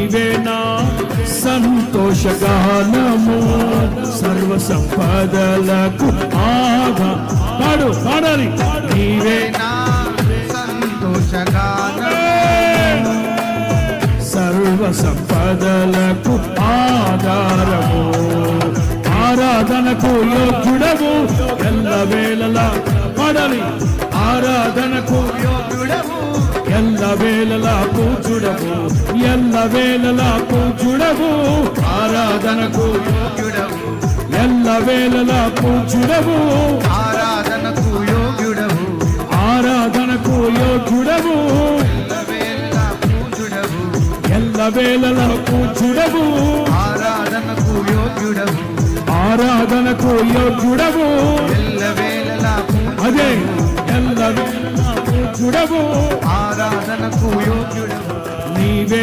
నీవే నా సంతోషగానము సర్వ సంపదలకు పాడాలి నీవే నా సంతోషగానము సర్వ సంపదలకు ఆధారము ఆరాధనకు యోగ్యుడవు ఎల్లవేళలా పాడాలి ఆరాధనకు యోగ్యుడవు ఎల్లవేళలా పూజుడవు ఎల్లవేళలా పూజుడవు ఆరాధనకు యోగ్యుడవు ఎల్లవేళలా పూజుడవు ఆరాధనకు యోగ్యుడవు ఆరాధనకు యోగ్యుడవు ఎల్లవేళలా పూజుడవు ఆరాధనకు యోగ్యుడవు ఆరాధనకు యోగ్యుడవు ఎల్లవేళలా అదే ఎల్లవేళలా పూజుడవు ఆరాధనకు యోగ్యుడవు నీవే